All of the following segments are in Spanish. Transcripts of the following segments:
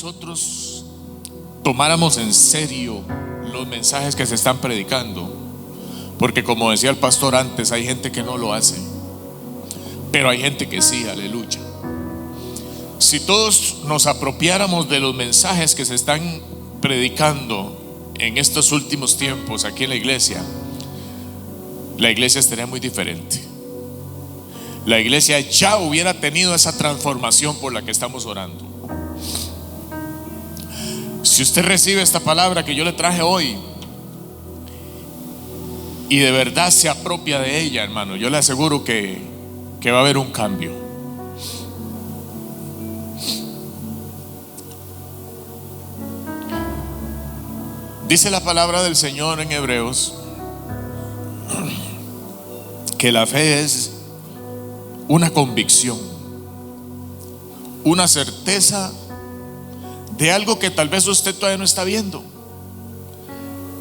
nosotros tomáramos en serio los mensajes que se están predicando, porque como decía el pastor antes, hay gente que no lo hace, pero hay gente que sí, aleluya. Si todos nos apropiáramos de los mensajes que se están predicando en estos últimos tiempos aquí en la iglesia estaría muy diferente. La iglesia ya hubiera tenido esa transformación por la que estamos orando. Si usted recibe esta palabra que yo le traje hoy y de verdad se apropia de ella, hermano, yo le aseguro que va a haber un cambio. Dice la palabra del Señor en Hebreos que la fe es una convicción, una certeza de algo que tal vez usted todavía no está viendo,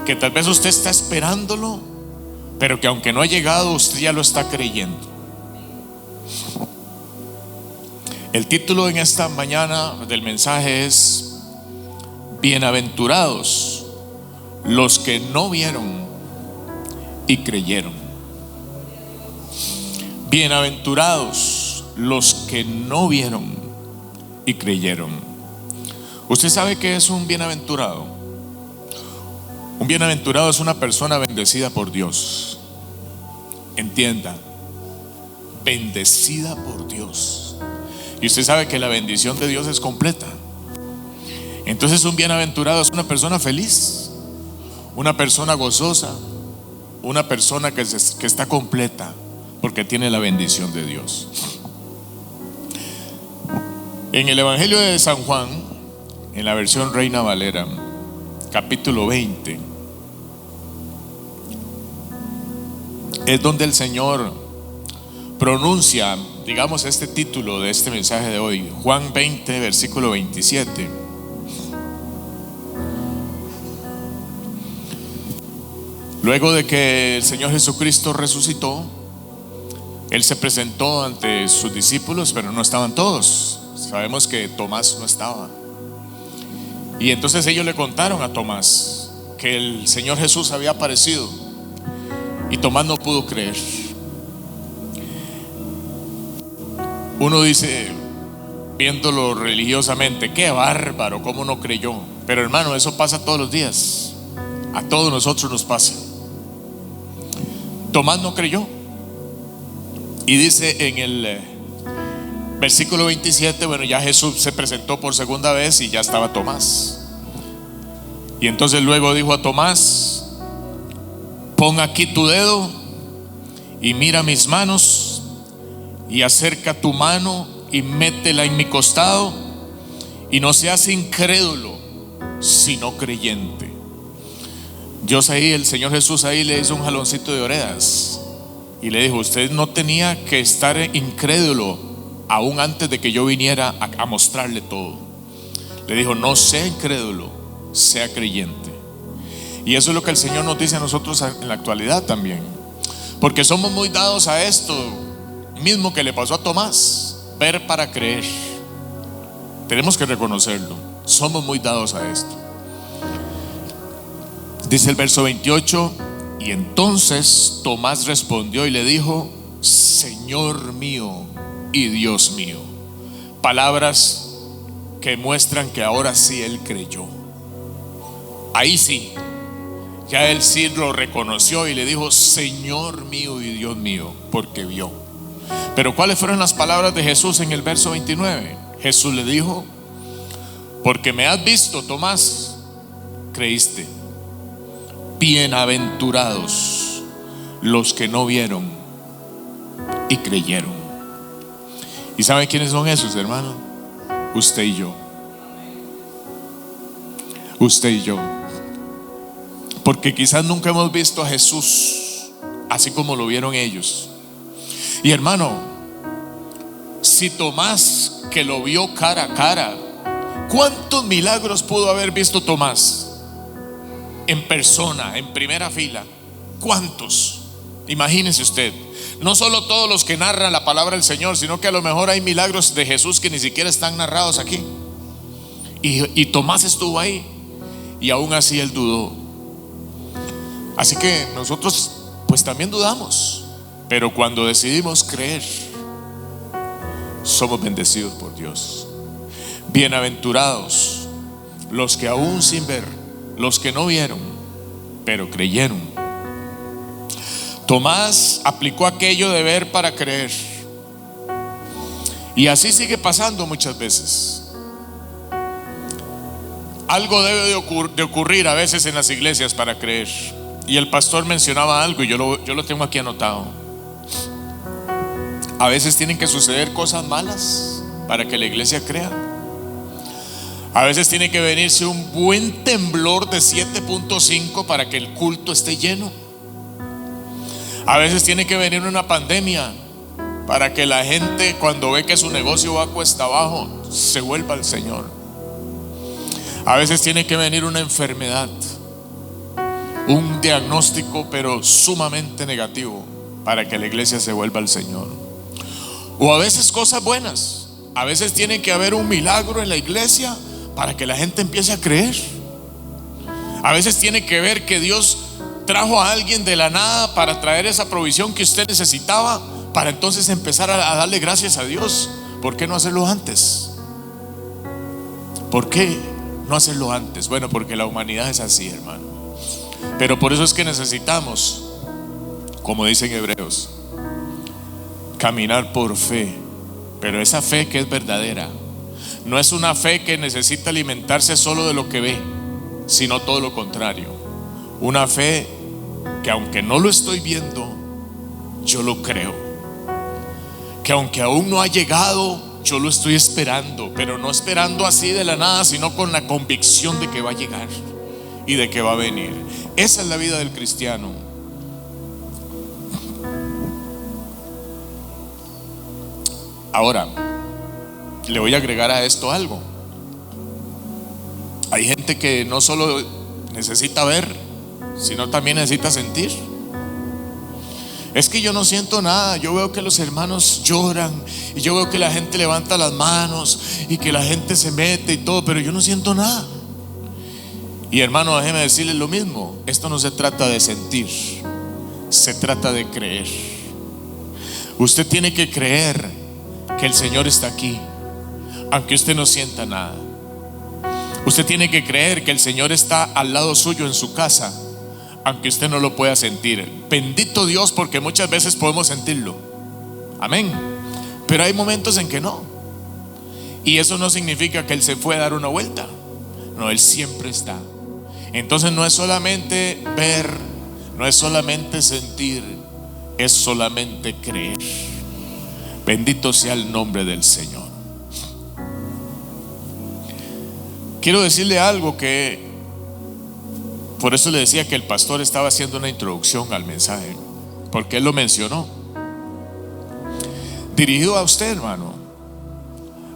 que tal vez usted está esperándolo, pero que aunque no ha llegado, usted ya lo está creyendo. El título en esta mañana del mensaje es: bienaventurados los que no vieron y creyeron. Bienaventurados los que no vieron y creyeron. ¿Usted sabe qué es un bienaventurado? Un bienaventurado es una persona bendecida por Dios. Entienda, bendecida por Dios. Y usted sabe que la bendición de Dios es completa. Entonces un bienaventurado es una persona feliz, una persona gozosa, una persona que está completa porque tiene la bendición de Dios. En el Evangelio de San Juan, en la versión Reina Valera, capítulo 20, es donde el Señor pronuncia, digamos, este título de este mensaje de hoy. Juan 20, versículo 27. Luego de que el Señor Jesucristo resucitó, Él se presentó ante sus discípulos, pero no estaban todos. Sabemos que Tomás no estaba. Y entonces ellos le contaron a Tomás que el Señor Jesús había aparecido, y Tomás no pudo creer. Uno dice, viéndolo religiosamente, qué bárbaro, cómo no creyó. Pero hermano, eso pasa todos los días. A todos nosotros nos pasa. Tomás no creyó. Y dice en el versículo 27, bueno, ya Jesús se presentó por segunda vez y ya estaba Tomás. Y entonces luego dijo a Tomás: pon aquí tu dedo y mira mis manos, y acerca tu mano y métela en mi costado, y no seas incrédulo, sino creyente. Dios ahí, el Señor Jesús ahí le hizo un jaloncito de orejas y le dijo: usted no tenía que estar incrédulo aún antes de que yo viniera a mostrarle todo. Le dijo: no sea incrédulo, sea creyente. Y eso es lo que el Señor nos dice a nosotros en la actualidad también, porque somos muy dados a esto mismo que le pasó a Tomás: ver para creer. Tenemos que reconocerlo, somos muy dados a esto. Dice el verso 28: y entonces Tomás respondió y le dijo: Señor mío y Dios mío. Palabras que muestran que ahora sí él creyó. Ahí sí, ya él sí lo reconoció y le dijo: Señor mío y Dios mío, porque vio. Pero ¿cuáles fueron las palabras de Jesús en el verso 29? Jesús le dijo: porque me has visto, Tomás, creíste. Bienaventurados los que no vieron y creyeron. ¿Y sabe quiénes son esos, hermano? Usted y yo. Usted y yo. Porque quizás nunca hemos visto a Jesús así como lo vieron ellos. Y hermano, si Tomás, que lo vio cara a cara, ¿cuántos milagros pudo haber visto Tomás? En persona, en primera fila. ¿Cuántos? Imagínese usted. No solo todos los que narran la palabra del Señor, sino que a lo mejor hay milagros de Jesús que ni siquiera están narrados aquí. Y Tomás estuvo ahí y aún así él dudó. Así que nosotros pues también dudamos, pero cuando decidimos creer, somos bendecidos por Dios. Bienaventurados los que aún sin ver, los que no vieron, pero creyeron. Tomás aplicó aquello de ver para creer. Y así sigue pasando muchas veces. Algo debe de ocurrir a veces en las iglesias para creer. Y el pastor mencionaba algo y yo lo tengo aquí anotado. A veces tienen que suceder cosas malas para que la iglesia crea. A veces tiene que venirse un buen temblor de 7.5 para que el culto esté lleno. A veces tiene que venir una pandemia para que la gente, cuando ve que su negocio va cuesta abajo, se vuelva al Señor. A veces tiene que venir una enfermedad, un diagnóstico pero sumamente negativo, para que la iglesia se vuelva al Señor. O a veces cosas buenas. A veces tiene que haber un milagro en la iglesia para que la gente empiece a creer. A veces tiene que ver que Dios trajo a alguien de la nada para traer esa provisión que usted necesitaba, para entonces empezar a darle gracias a Dios. ¿Por qué no hacerlo antes? ¿Por qué no hacerlo antes? Bueno, porque la humanidad es así, hermano. Pero por eso es que necesitamos, como dicen Hebreos, caminar por fe. Pero esa fe que es verdadera, no es una fe que necesita alimentarse solo de lo que ve, sino todo lo contrario. Una fe que aunque no lo estoy viendo, yo lo creo. Que aunque aún no ha llegado, yo lo estoy esperando. Pero no esperando así de la nada, sino con la convicción de que va a llegar y de que va a venir. Esa es la vida del cristiano. Ahora, le voy a agregar a esto algo. Hay gente que no solo necesita ver, sino también necesita sentir. Es que yo no siento nada. Yo veo que los hermanos lloran y yo veo que la gente levanta las manos y que la gente se mete y todo, pero yo no siento nada. Y hermano, déjeme decirle lo mismo. Esto no se trata de sentir, se trata de creer. Usted tiene que creer que el Señor está aquí, aunque usted no sienta nada. Usted tiene que creer que el Señor está al lado suyo en su casa, aunque usted no lo pueda sentir. Bendito Dios, porque muchas veces podemos sentirlo. Amén. Pero hay momentos en que no. Y eso no significa que Él se fue a dar una vuelta. No, Él siempre está. Entonces no es solamente ver, no es solamente sentir, es solamente creer. Bendito sea el nombre del Señor. Quiero decirle algo que, por eso le decía que el pastor estaba haciendo una introducción al mensaje, porque él lo mencionó. Dirigido a usted, hermano,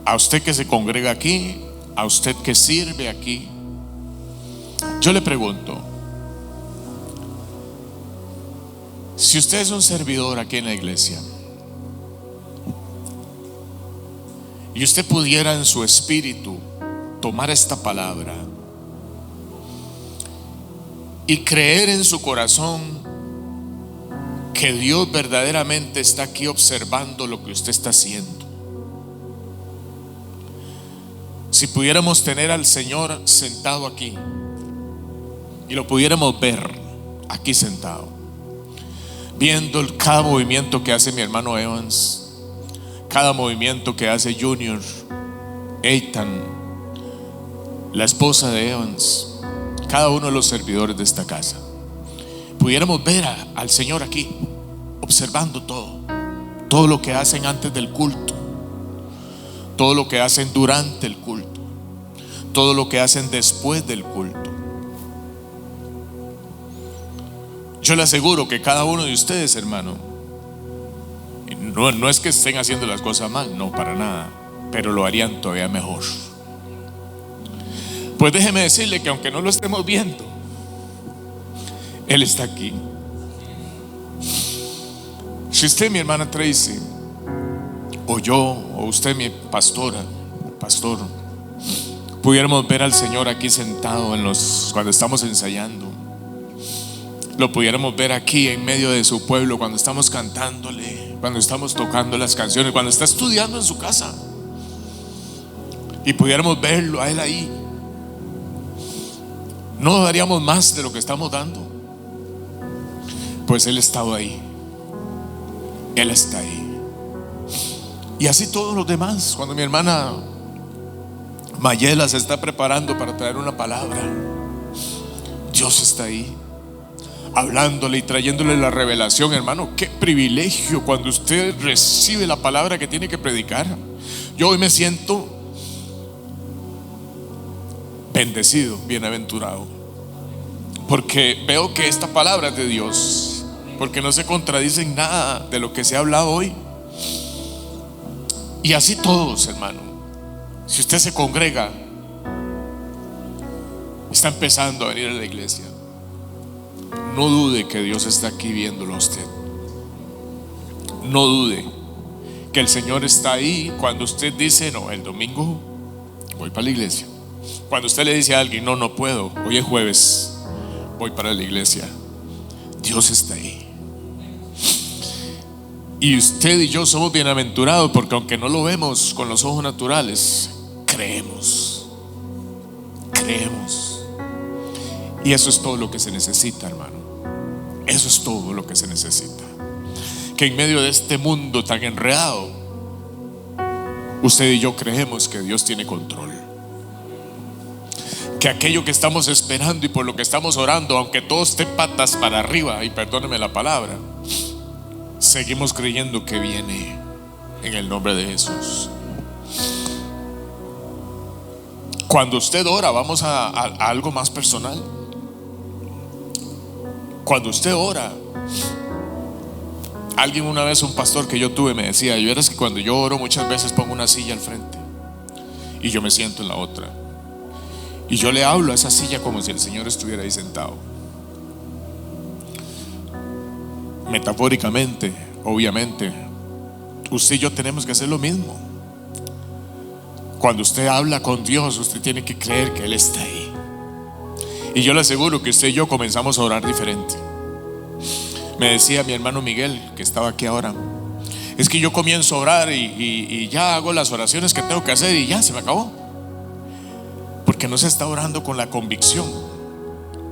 a usted que se congrega aquí, a usted que sirve aquí. Yo le pregunto, si usted es un servidor aquí en la iglesia y usted pudiera en su espíritu tomar esta palabra y creer en su corazón que Dios verdaderamente está aquí observando lo que usted está haciendo. Si pudiéramos tener al Señor sentado aquí y lo pudiéramos ver aquí sentado, viendo cada movimiento que hace mi hermano Evans, cada movimiento que hace Junior, Eitan, la esposa de Evans, cada uno de los servidores de esta casa, pudiéramos ver al Señor aquí observando todo lo que hacen antes del culto, todo lo que hacen durante el culto, todo lo que hacen después del culto. Yo le aseguro que cada uno de ustedes, hermano, no es que estén haciendo las cosas mal, no, para nada, pero lo harían todavía mejor. Pues déjeme decirle que aunque no lo estemos viendo, Él está aquí. Si usted, mi hermana Tracy, o yo, o usted, mi pastora, pastor, pudiéramos ver al Señor aquí sentado cuando estamos ensayando. Lo pudiéramos ver aquí en medio de su pueblo cuando estamos cantándole, cuando estamos tocando las canciones, cuando está estudiando en su casa. Y pudiéramos verlo a Él ahí. No daríamos más de lo que estamos dando, pues Él estaba ahí. Él está ahí. Y así todos los demás. Cuando mi hermana Mayela se está preparando para traer una palabra, Dios está ahí, hablándole y trayéndole la revelación. Hermano, qué privilegio cuando usted recibe la palabra que tiene que predicar. Yo hoy me siento bendecido, bienaventurado, porque veo que esta palabra es de Dios, porque no se contradice en nada de lo que se ha hablado hoy. Y así todos, hermano, si usted se congrega, está empezando a venir a la iglesia, no dude que Dios está aquí viéndolo a usted. No dude que el Señor está ahí cuando usted dice: no, el domingo voy para la iglesia. Cuando usted le dice a alguien: no, no puedo, hoy es jueves, voy para la iglesia. Dios está ahí. Y usted y yo somos bienaventurados porque aunque no lo vemos con los ojos naturales, creemos. Y eso es todo lo que se necesita, hermano. Eso es todo lo que se necesita. Que en medio de este mundo tan enredado, usted y yo creemos que Dios tiene control. Que aquello que estamos esperando y por lo que estamos orando, aunque todo esté patas para arriba, y perdóneme la palabra, seguimos creyendo que viene en el nombre de Jesús. Cuando usted ora, vamos a algo más personal. Cuando usted ora, alguien una vez, un pastor que yo tuve, me decía: yo es que cuando yo oro muchas veces pongo una silla al frente y yo me siento en la otra, y yo le hablo a esa silla como si el Señor estuviera ahí sentado. Metafóricamente, obviamente, usted y yo tenemos que hacer lo mismo. Cuando usted habla con Dios, usted tiene que creer que Él está ahí. Y yo le aseguro que usted y yo comenzamos a orar diferente. Me decía mi hermano Miguel, que estaba aquí ahora: es que yo comienzo a orar y ya hago las oraciones que tengo que hacer y ya se me acabó. Porque no se está orando con la convicción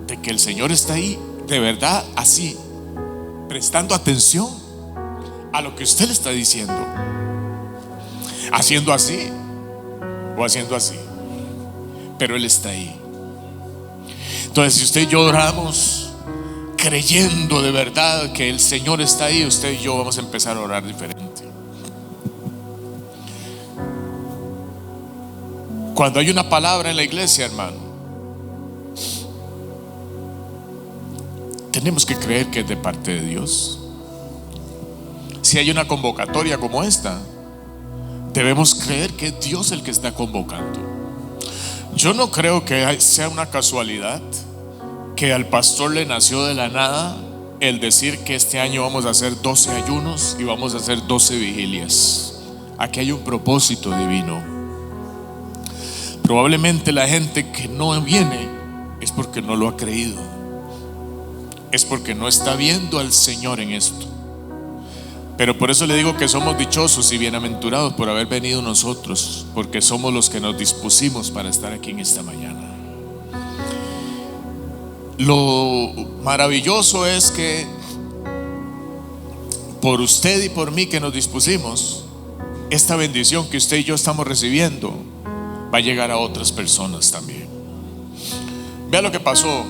de que el Señor está ahí, de verdad, así, prestando atención a lo que usted le está diciendo, haciendo así o haciendo así, pero Él está ahí. Entonces, si usted y yo oramos creyendo de verdad que el Señor está ahí, usted y yo vamos a empezar a orar diferente. Cuando hay una palabra en la iglesia, hermano, tenemos que creer que es de parte de Dios. Si hay una convocatoria como esta, debemos creer que es Dios el que está convocando. Yo no creo que sea una casualidad que al pastor le nació de la nada el decir que este año vamos a hacer 12 ayunos y vamos a hacer 12 vigilias. Aquí hay un propósito divino. Probablemente la gente que no viene es porque no lo ha creído, es porque no está viendo al Señor en esto. Pero por eso le digo que somos dichosos y bienaventurados por haber venido nosotros, porque somos los que nos dispusimos para estar aquí en esta mañana. Lo maravilloso es que por usted y por mí que nos dispusimos, esta bendición que usted y yo estamos recibiendo va a llegar a otras personas también. Vea lo que pasó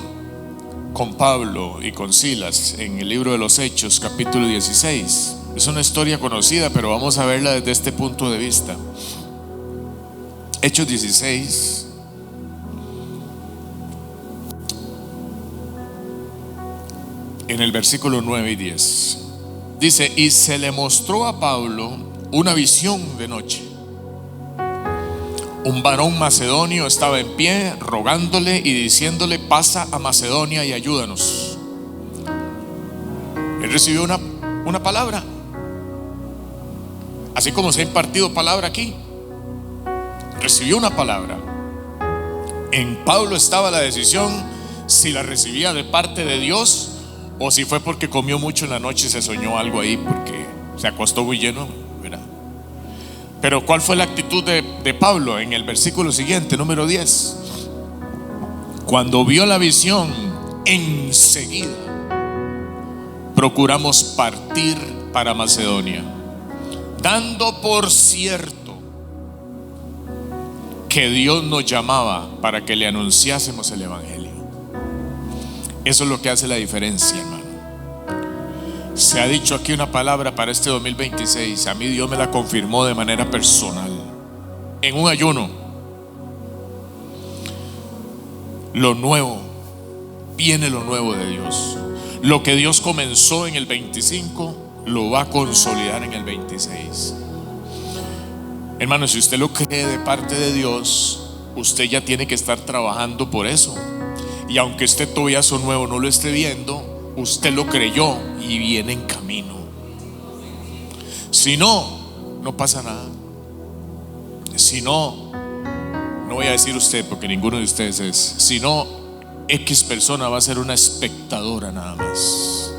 con Pablo y con Silas en el libro de los Hechos, capítulo 16. Es una historia conocida, pero vamos a verla desde este punto de vista. Hechos 16, en el versículo 9 y 10. Dice: y se le mostró a Pablo una visión de noche. Un varón macedonio estaba en pie rogándole y diciéndole: pasa a Macedonia y ayúdanos. Él recibió una palabra, así como se ha impartido palabra aquí. Recibió una palabra En Pablo estaba la decisión si la recibía de parte de Dios o si fue porque comió mucho en la noche y se soñó algo ahí porque se acostó muy lleno, ¿verdad? Pero ¿cuál fue la actitud de Pablo? En el versículo siguiente, número 10. Cuando vio la visión, enseguida procuramos partir para Macedonia, dando por cierto que Dios nos llamaba para que le anunciásemos el evangelio. Eso es lo que hace la diferencia, hermano. Se ha dicho aquí una palabra para este 2026. A mí Dios me la confirmó de manera personal, en un ayuno. Lo nuevo, viene lo nuevo de Dios. Lo que Dios comenzó en el 25 lo va a consolidar en el 26. Hermano, si usted lo cree de parte de Dios, usted ya tiene que estar trabajando por eso. Y aunque este tobiazo nuevo no lo esté viendo, usted lo creyó y viene en camino. Si no, no pasa nada. Si no, no voy a decir usted porque ninguno de ustedes es. Si no, X persona va a ser una espectadora nada más.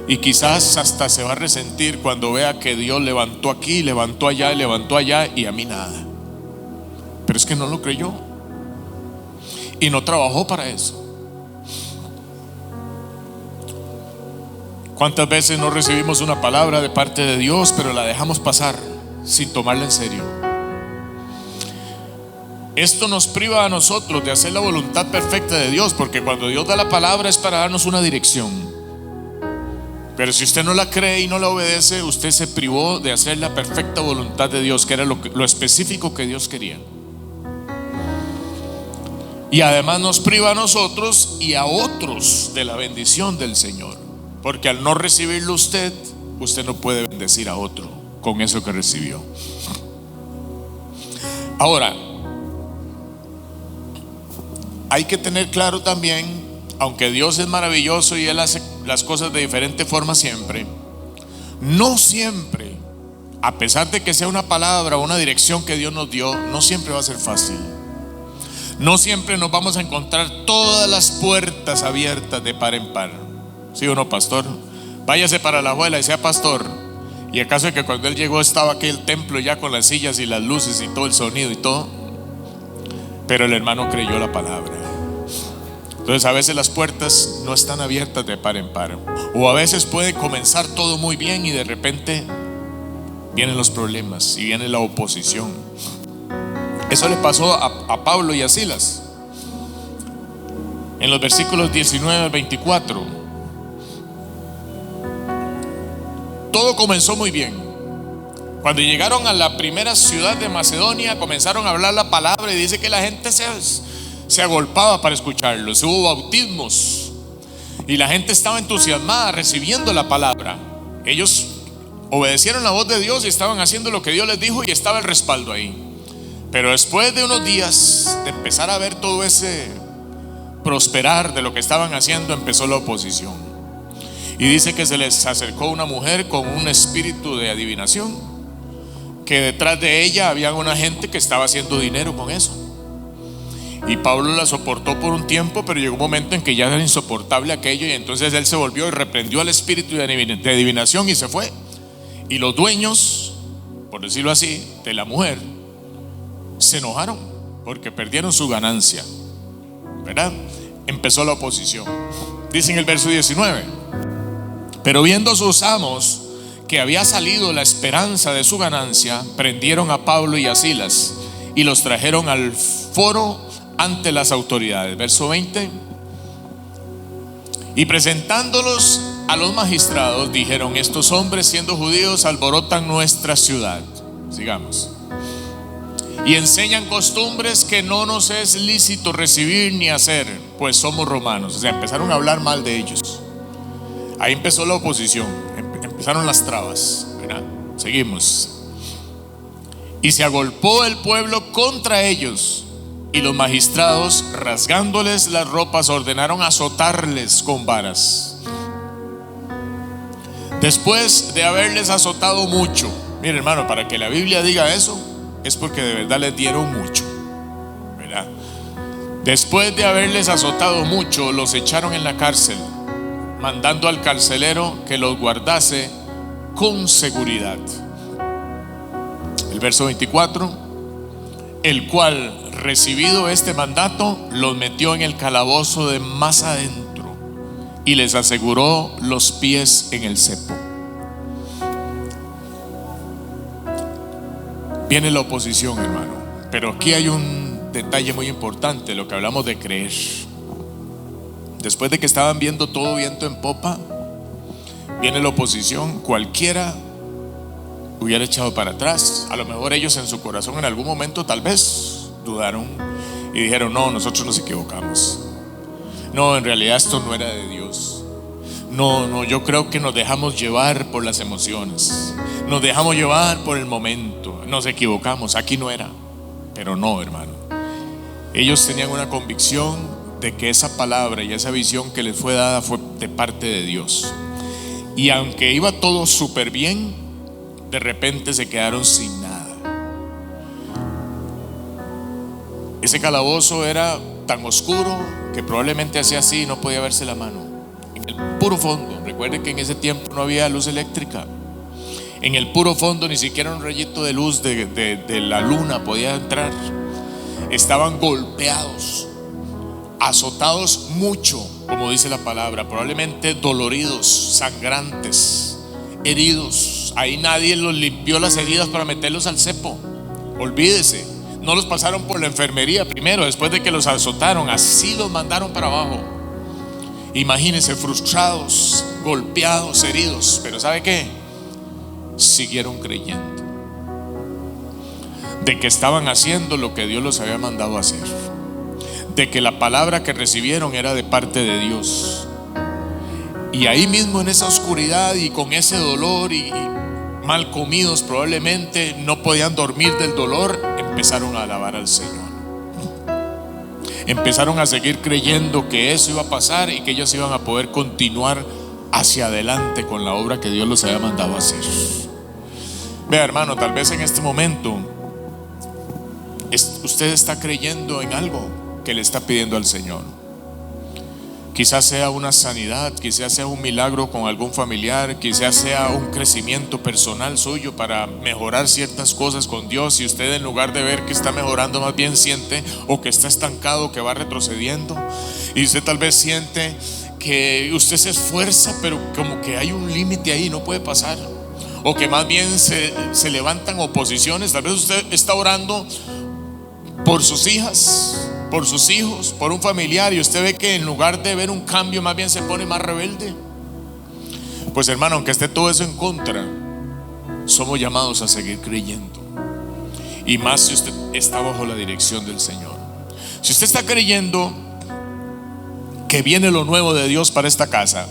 Y quizás hasta se va a resentir cuando vea que Dios levantó aquí, levantó allá, levantó allá y a mí nada. Pero es que no lo creyó y no trabajó para eso. ¿Cuántas veces no recibimos una palabra de parte de Dios, pero la dejamos pasar sin tomarla en serio? Esto nos priva a nosotros de hacer la voluntad perfecta de Dios, porque cuando Dios da la palabra es para darnos una dirección. Pero si usted no la cree y no la obedece, usted se privó de hacer la perfecta voluntad de Dios, que era lo específico que Dios quería. Y además nos priva a nosotros y a otros de la bendición del Señor, porque al no recibirlo usted no puede bendecir a otro con eso que recibió. Ahora, hay que tener claro también, aunque Dios es maravilloso y Él hace las cosas de diferente forma siempre, no siempre, a pesar de que sea una palabra o una dirección que Dios nos dio, no siempre va a ser fácil. No siempre nos vamos a encontrar todas las puertas abiertas de par en par. ¿Sí o no, pastor? Váyase para la abuela y sea pastor. ¿Y acaso es que cuando él llegó estaba aquí el templo ya con las sillas y las luces y todo el sonido y todo? Pero el hermano creyó la palabra. Entonces a veces las puertas no están abiertas de par en par. O a veces puede comenzar todo muy bien y de repente vienen los problemas y viene la oposición. Eso le pasó a Pablo y a Silas. En los versículos 19 al 24. Todo comenzó muy bien. Cuando llegaron a la primera ciudad de Macedonia, comenzaron a hablar la palabra y dice que la gente se agolpaba para escucharlos. Hubo bautismos y la gente estaba entusiasmada recibiendo la palabra. Ellos obedecieron la voz de Dios y estaban haciendo lo que Dios les dijo y estaba el respaldo ahí. Pero después de unos días de empezar a ver todo ese prosperar de lo que estaban haciendo, empezó la oposición. Y dice que se les acercó una mujer con un espíritu de adivinación, que detrás de ella había una gente que estaba haciendo dinero con eso. Y Pablo la soportó por un tiempo, pero llegó un momento en que ya era insoportable aquello, y entonces él se volvió y reprendió al espíritu de adivinación y se fue. Y los dueños, por decirlo así, de la mujer se enojaron porque perdieron su ganancia, ¿verdad? Empezó la oposición. Dice en el verso 19: pero viendo sus amos que había salido la esperanza de su ganancia, prendieron a Pablo y a Silas y los trajeron al foro ante las autoridades. Verso 20: y presentándolos a los magistrados, dijeron: estos hombres, siendo judíos, alborotan nuestra ciudad. Sigamos. Y enseñan costumbres que no nos es lícito recibir ni hacer, pues somos romanos. O sea, empezaron a hablar mal de ellos. Ahí empezó la oposición, empezaron las trabas, ¿verdad? Seguimos. Y se agolpó el pueblo contra ellos, y los magistrados, rasgándoles las ropas, ordenaron azotarles con varas. Después de haberles azotado mucho, mire, hermano, para que la Biblia diga eso, es porque de verdad les dieron mucho, ¿verdad? Después de haberles azotado mucho, los echaron en la cárcel, mandando al carcelero que los guardase con seguridad. El verso 24: el cual, recibido este mandato, los metió en el calabozo de más adentro y les aseguró los pies en el cepo. Viene la oposición, hermano, pero aquí hay un detalle muy importante, lo que hablamos de creer. Después de que estaban viendo todo viento en popa, viene la oposición. Cualquiera hubiera echado para atrás. A lo mejor ellos en su corazón en algún momento tal vez dudaron y dijeron: no, nosotros nos equivocamos. No, en realidad esto no era de Dios. No, yo creo que nos dejamos llevar por las emociones, nos dejamos llevar por el momento, nos equivocamos, aquí no era. Pero no, hermano, ellos tenían una convicción de que esa palabra y esa visión que les fue dada fue de parte de Dios. Y aunque iba todo súper bien, de repente se quedaron sin nada. Ese calabozo era tan oscuro que probablemente hacía así y no podía verse la mano. En el puro fondo, recuerden que en ese tiempo no había luz eléctrica. En el puro fondo ni siquiera un rayito de luz de la luna podía entrar. Estaban golpeados, azotados mucho, como dice la palabra, probablemente doloridos, sangrantes, heridos. Ahí nadie los limpió las heridas para meterlos al cepo. Olvídese, no los pasaron por la enfermería primero, después de que los azotaron, así los mandaron para abajo. Imagínense, frustrados, golpeados, heridos. Pero ¿sabe qué? Siguieron creyendo de que estaban haciendo lo que Dios los había mandado a hacer, de que la palabra que recibieron era de parte de Dios. Y ahí mismo, en esa oscuridad y con ese dolor y mal comidos, probablemente no podían dormir del dolor, empezaron a alabar al Señor. Empezaron a seguir creyendo que eso iba a pasar y que ellos iban a poder continuar hacia adelante con la obra que Dios los había mandado a hacer. Vea, hermano, tal vez en este momento usted está creyendo en algo que le está pidiendo al Señor. Quizás sea una sanidad, quizás sea un milagro con algún familiar, quizás sea un crecimiento personal suyo para mejorar ciertas cosas con Dios. Y usted, en lugar de ver que está mejorando, más bien siente o que está estancado, que va retrocediendo. Y usted tal vez siente que usted se esfuerza, pero como que hay un límite ahí, no puede pasar. O que más bien se levantan oposiciones. Tal vez usted está orando por sus hijas, por sus hijos, por un familiar, y usted ve que en lugar de ver un cambio, más bien se pone más rebelde. Pues, hermano, aunque esté todo eso en contra, somos llamados a seguir creyendo. Y más si usted está bajo la dirección del Señor. Si usted está creyendo que viene lo nuevo de Dios para esta casa,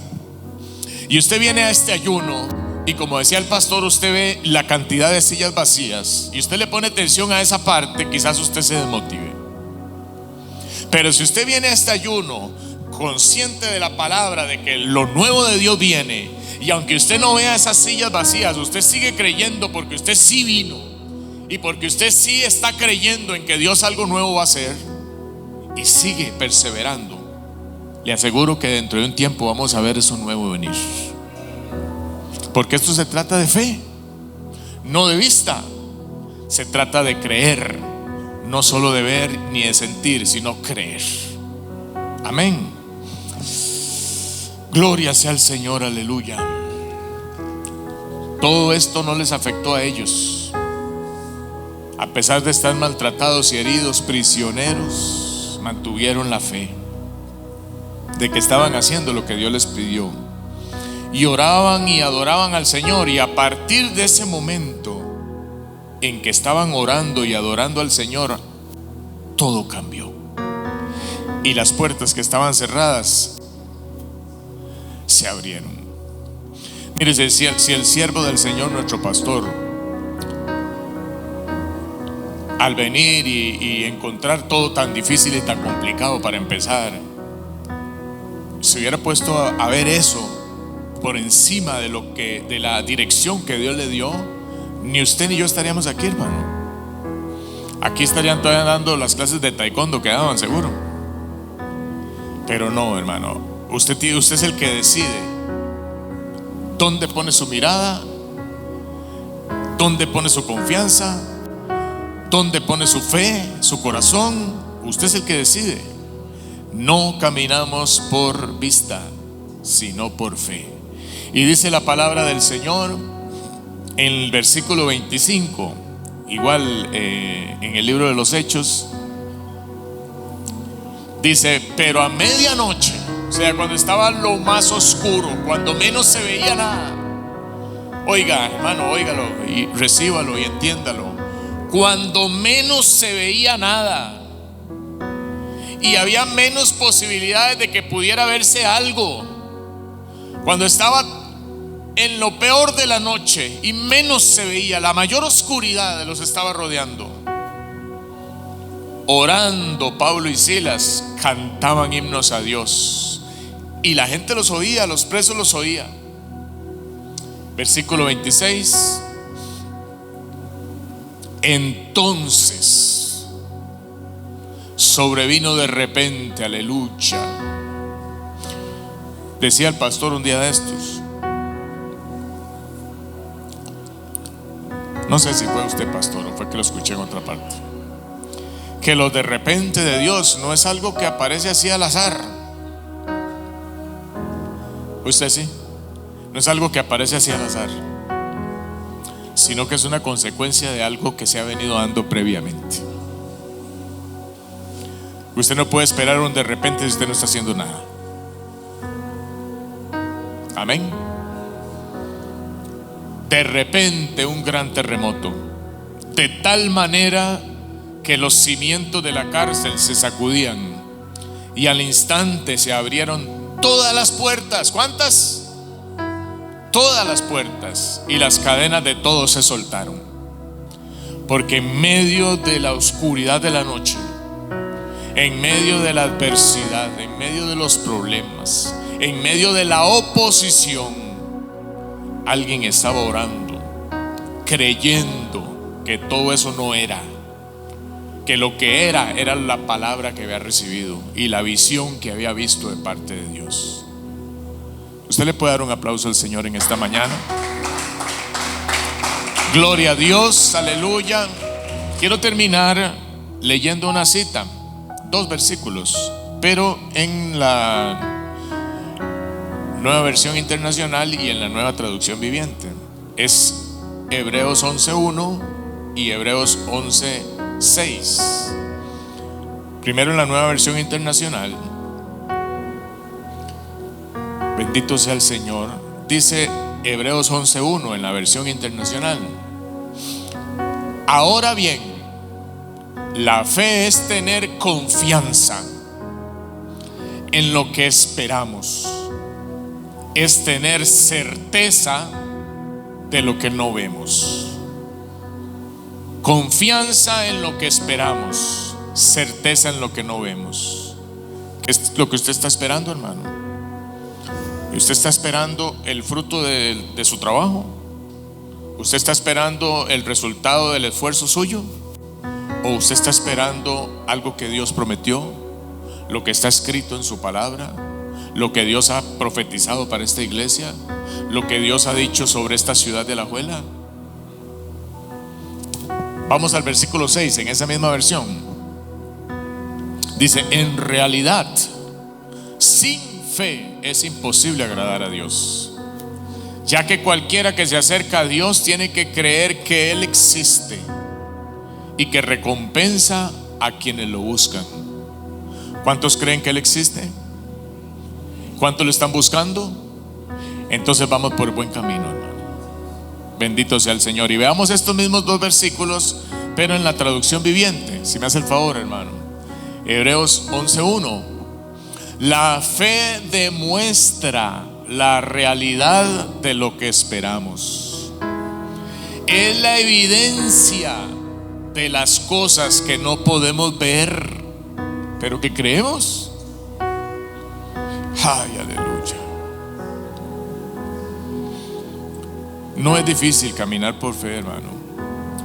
y usted viene a este ayuno, y como decía el pastor, usted ve la cantidad de sillas vacías, y usted le pone atención a esa parte, quizás usted se desmotive. Pero si usted viene a este ayuno consciente de la palabra, de que lo nuevo de Dios viene, y aunque usted no vea esas sillas vacías, usted sigue creyendo porque usted sí vino, y porque usted sí está creyendo en que Dios algo nuevo va a hacer, y sigue perseverando, le aseguro que dentro de un tiempo vamos a ver eso nuevo venir. Porque esto se trata de fe, no de vista. Se trata de creer, no solo de ver ni de sentir, sino creer. Amén. Gloria sea al Señor, aleluya. Todo esto no les afectó a ellos. A pesar de estar maltratados y heridos, prisioneros, mantuvieron la fe de que estaban haciendo lo que Dios les pidió. Y oraban y adoraban al Señor. Y a partir de ese momento en que estaban orando y adorando al Señor, todo cambió. Y las puertas que estaban cerradas se abrieron. Mire, si el siervo del Señor, nuestro pastor, al venir y encontrar todo tan difícil y tan complicado para empezar, se hubiera puesto a ver eso por encima de la dirección que Dios le dio, ni usted ni yo estaríamos aquí, hermano. Aquí estarían todavía dando las clases de taekwondo que daban, seguro. Pero no, hermano, usted es el que decide dónde pone su mirada, dónde pone su confianza, dónde pone su fe, su corazón. Usted es el que decide. No caminamos por vista, sino por fe. Y dice la palabra del Señor en el versículo 25, igual en el libro de los Hechos, dice: pero a medianoche, o sea, cuando estaba lo más oscuro, cuando menos se veía nada. Oiga, hermano, óigalo y recíbalo y entiéndalo. Cuando menos se veía nada y había menos posibilidades de que pudiera verse algo, cuando estaba en lo peor de la noche y menos se veía, la mayor oscuridad los estaba rodeando, orando, Pablo y Silas cantaban himnos a Dios y la gente los oía, los presos los oía. Versículo 26: entonces sobrevino de repente, aleluya. Decía el pastor un día de estos, no sé si fue usted, pastor, o fue que lo escuché en otra parte, que lo de repente de Dios no es algo que aparece así al azar. Usted sí, no es algo que aparece así al azar, sino que es una consecuencia de algo que se ha venido dando previamente. Usted no puede esperar un de repente si usted no está haciendo nada. Amén. De repente un gran terremoto, de tal manera que los cimientos de la cárcel se sacudían y al instante se abrieron todas las puertas. ¿Cuántas? Todas las puertas, y las cadenas de todos se soltaron, porque en medio de la oscuridad de la noche, en medio de la adversidad, en medio de los problemas, en medio de la oposición, alguien estaba orando, creyendo que todo eso no era, que lo que era la palabra que había recibido y la visión que había visto de parte de Dios. Usted le puede dar un aplauso al Señor en esta mañana. Gloria a Dios, aleluya. Quiero terminar leyendo una cita, 2 versículos, pero en la Nueva Versión Internacional y en la Nueva Traducción Viviente. Es Hebreos 11:1 y Hebreos 11:6. Primero en la Nueva Versión Internacional. Bendito sea el Señor. Dice Hebreos 11:1 en la versión internacional: ahora bien, la fe es tener confianza en lo que esperamos, es tener certeza de lo que no vemos. Confianza en lo que esperamos, certeza en lo que no vemos. ¿Qué es lo que usted está esperando, hermano? ¿Usted está esperando el fruto de su trabajo? ¿Usted está esperando el resultado del esfuerzo suyo? ¿O usted está esperando algo que Dios prometió? Lo que está escrito en su palabra, lo que Dios ha profetizado para esta iglesia, lo que Dios ha dicho sobre esta ciudad de Alajuela. Vamos al versículo 6 en esa misma versión. Dice: en realidad, sin fe es imposible agradar a Dios, ya que cualquiera que se acerca a Dios tiene que creer que Él existe y que recompensa a quienes lo buscan. ¿Cuántos creen que Él existe? ¿Cuántos lo están buscando? Entonces vamos por buen camino, hermano. Bendito sea el Señor. Y veamos estos mismos 2 versículos, pero en la traducción viviente, si me hace el favor, hermano. Hebreos 11:1. La fe demuestra la realidad de lo que esperamos. Es la evidencia de las cosas que no podemos ver, pero que creemos. Ay, aleluya. No es difícil caminar por fe, hermano,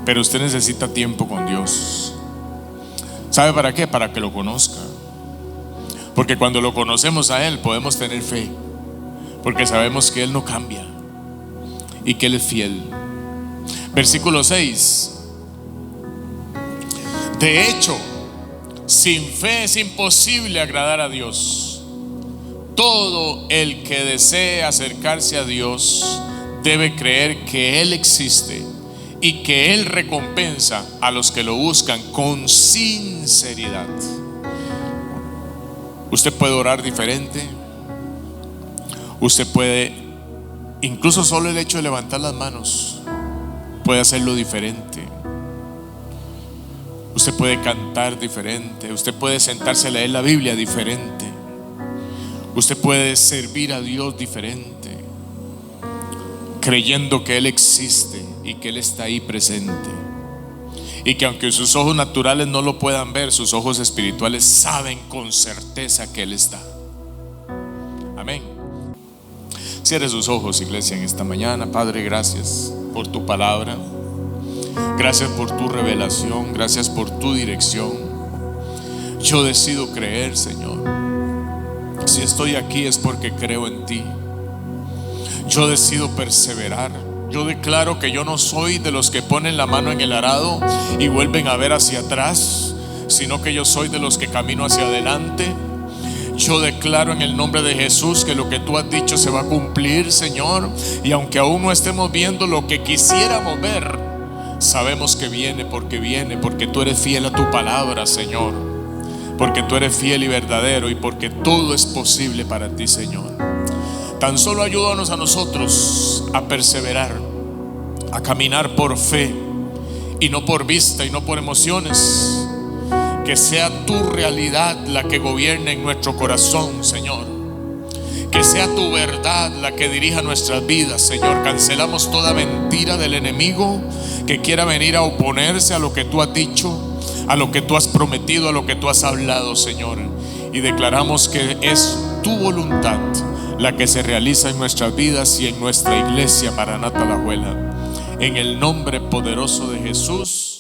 pero usted necesita tiempo con Dios. ¿Sabe para qué? Para que lo conozca, Porque cuando lo conocemos a Él podemos tener fe, porque sabemos que Él no cambia y que Él es fiel. Versículo 6. De hecho, sin fe es imposible agradar a Dios. Todo el que desee acercarse a Dios debe creer que Él existe y que Él recompensa a los que lo buscan con sinceridad. Usted puede orar diferente. Usted puede, incluso solo el hecho de levantar las manos, puede hacerlo diferente. Usted puede cantar diferente. Usted puede sentarse a leer la Biblia diferente. Usted puede servir a Dios diferente, creyendo que Él existe y que Él está ahí presente, y que aunque sus ojos naturales no lo puedan ver, sus ojos espirituales saben con certeza que Él está. Amén. Cierre sus ojos, iglesia, en esta mañana. Padre, gracias por tu palabra. Gracias por tu revelación. Gracias por tu dirección. Yo decido creer, Señor. Si estoy aquí es porque creo en ti. Yo decido perseverar. Yo declaro que yo no soy de los que ponen la mano en el arado y vuelven a ver hacia atrás, sino que yo soy de los que camino hacia adelante. Yo declaro en el nombre de Jesús que lo que tú has dicho se va a cumplir, Señor. Y aunque aún no estemos viendo lo que quisiéramos ver, sabemos que viene, porque tú eres fiel a tu palabra, Señor. Porque tú eres fiel y verdadero, y porque todo es posible para ti, Señor. Tan solo ayúdanos a nosotros a perseverar, a caminar por fe y no por vista y no por emociones. Que sea tu realidad la que gobierne en nuestro corazón, Señor. Que sea tu verdad la que dirija nuestras vidas, Señor. Cancelamos toda mentira del enemigo que quiera venir a oponerse a lo que tú has dicho, a lo que tú has prometido, a lo que tú has hablado, Señor. Y declaramos que es tu voluntad la que se realiza en nuestras vidas y en nuestra iglesia Maranata Alajuela. En el nombre poderoso de Jesús.